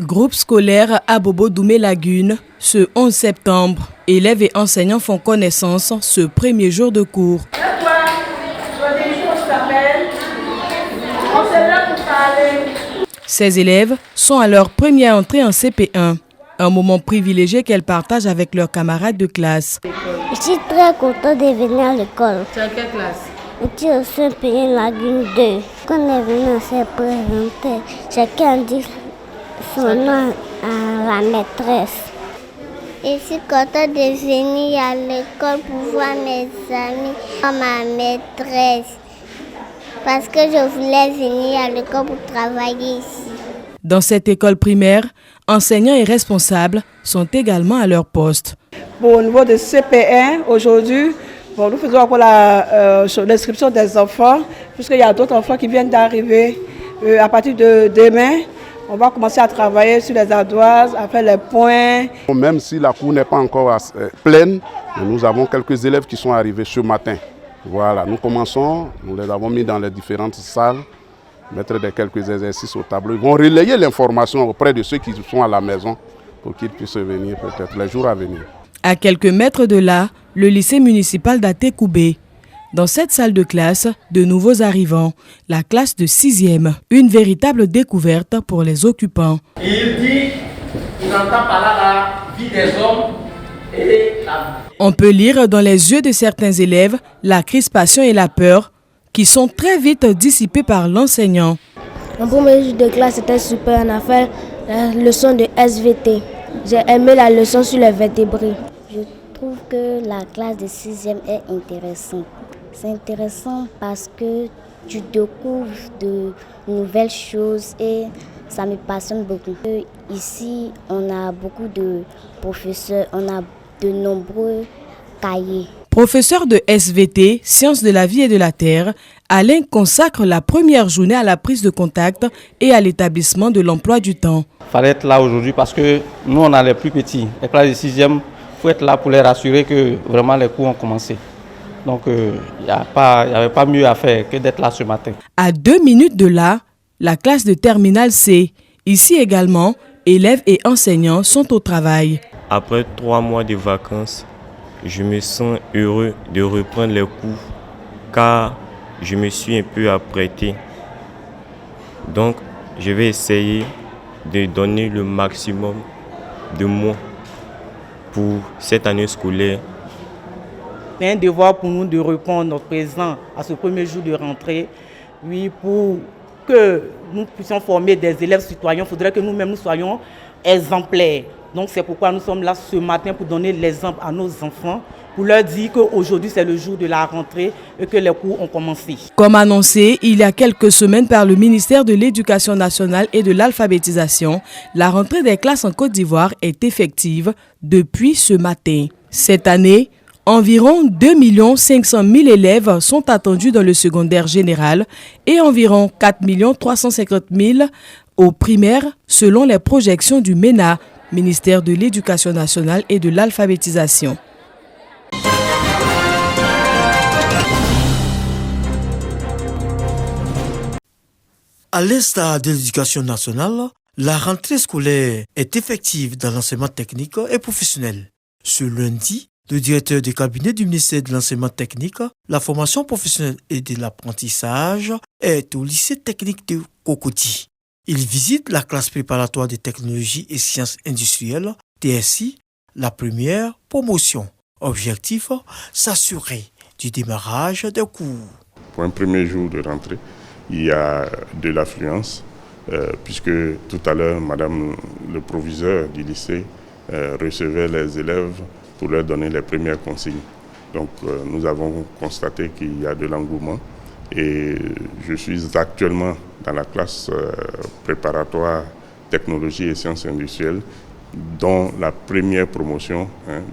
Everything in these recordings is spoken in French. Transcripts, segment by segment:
Groupe scolaire à Bobo Doumé Lagune, ce 11 septembre. Élèves et enseignants font connaissance ce premier jour de cours. Ces élèves sont à leur première entrée en CP1, un moment privilégié qu'elles partagent avec leurs camarades de classe. Je suis très contente de venir à l'école. Tu es en quelle classe? Je suis au CP1 Lagune 2. Quand on est venu, on s'est présenté. Chacun dit son nom à la maîtresse. Je suis contente de venir à l'école pour voir mes amis, ma maîtresse. Parce que je voulais venir à l'école pour travailler ici. Dans cette école primaire, enseignants et responsables sont également à leur poste. Bon, au niveau de CP1, aujourd'hui, nous faisons encore l'inscription des enfants, puisqu'il y a d'autres enfants qui viennent d'arriver. À partir de demain, on va commencer à travailler sur les ardoises, à faire les points. Même si la cour n'est pas encore pleine, nous avons quelques élèves qui sont arrivés ce matin. Voilà, nous commençons, nous les avons mis dans les différentes salles, mettre quelques exercices au tableau. Ils vont relayer l'information auprès de ceux qui sont à la maison pour qu'ils puissent venir peut-être les jours à venir. À quelques mètres de là, le lycée municipal d'Atékoubé. Dans cette salle de classe, de nouveaux arrivants, la classe de 6e, une véritable découverte pour les occupants. Il dit, il entend par là la vie des hommes et la... On peut lire dans les yeux de certains élèves la crispation et la peur qui sont très vite dissipées par l'enseignant. Mon premier jour de classe était super, on a fait la leçon de SVT. J'ai aimé la leçon sur les vertébrés. Je trouve que la classe de 6e est intéressante. C'est intéressant parce que tu découvres de nouvelles choses et ça me passionne beaucoup. Ici, on a beaucoup de professeurs, on a de nombreux cahiers. Professeur de SVT, Sciences de la vie et de la terre, Alain consacre la première journée à la prise de contact et à l'établissement de l'emploi du temps. Il fallait être là aujourd'hui parce que nous, on a les plus petits. Les classes de 6e, il faut être là pour les rassurer que vraiment les cours ont commencé. Donc, il n'y avait pas mieux à faire que d'être là ce matin. À 2 minutes de là, la classe de terminale C. Ici également, élèves et enseignants sont au travail. Après 3 mois de vacances, je me sens heureux de reprendre les cours car je me suis un peu apprêté. Donc, je vais essayer de donner le maximum de moi pour cette année scolaire. C'est un devoir pour nous de répondre notre présent à ce premier jour de rentrée. Oui, pour que nous puissions former des élèves citoyens, il faudrait que nous-mêmes nous soyons exemplaires. Donc c'est pourquoi nous sommes là ce matin pour donner l'exemple à nos enfants, pour leur dire qu'aujourd'hui c'est le jour de la rentrée et que les cours ont commencé. Comme annoncé il y a quelques semaines par le ministère de l'Éducation nationale et de l'alphabétisation, la rentrée des classes en Côte d'Ivoire est effective depuis ce matin. Cette année, environ 2 500 000 élèves sont attendus dans le secondaire général et environ 4 350 000 au primaire selon les projections du MENA, ministère de l'Éducation nationale et de l'alphabétisation. À l'instar de l'Éducation nationale, la rentrée scolaire est effective dans l'enseignement technique et professionnel. Ce lundi, le directeur du cabinet du ministère de l'enseignement technique, la formation professionnelle et de l'apprentissage est au lycée technique de Cocody. Il visite la classe préparatoire de technologies et sciences industrielles, TSI, la première promotion. Objectif, s'assurer du démarrage des cours. Pour un premier jour de rentrée, il y a de l'affluence, puisque tout à l'heure, madame le proviseur du lycée recevait les élèves pour leur donner les premières consignes. Donc nous avons constaté qu'il y a de l'engouement et je suis actuellement dans la classe préparatoire technologie et sciences industrielles dont la première promotion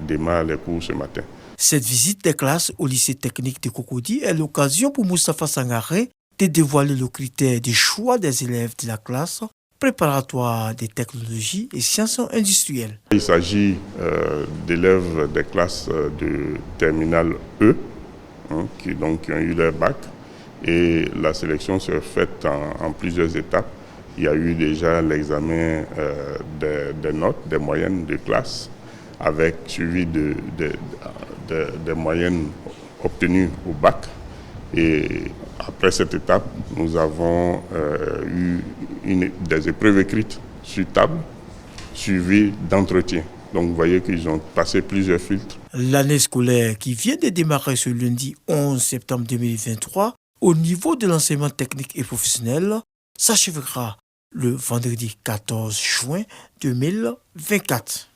démarre les cours ce matin. Cette visite des classes au lycée technique de Cocody est l'occasion pour Moustapha Sangaré de dévoiler le critère du choix des élèves de la classe préparatoire des technologies et sciences industrielles. Il s'agit d'élèves des classes de terminale E qui ont eu leur bac et la sélection se fait en plusieurs étapes. Il y a eu déjà l'examen des notes, des moyennes de classe, avec suivi des moyennes obtenues au bac. Et après cette étape, nous avons eu des épreuves écrites sur table, suivies d'entretien. Donc vous voyez qu'ils ont passé plusieurs filtres. L'année scolaire qui vient de démarrer ce lundi 11 septembre 2023, au niveau de l'enseignement technique et professionnel, s'achèvera le vendredi 14 juin 2024.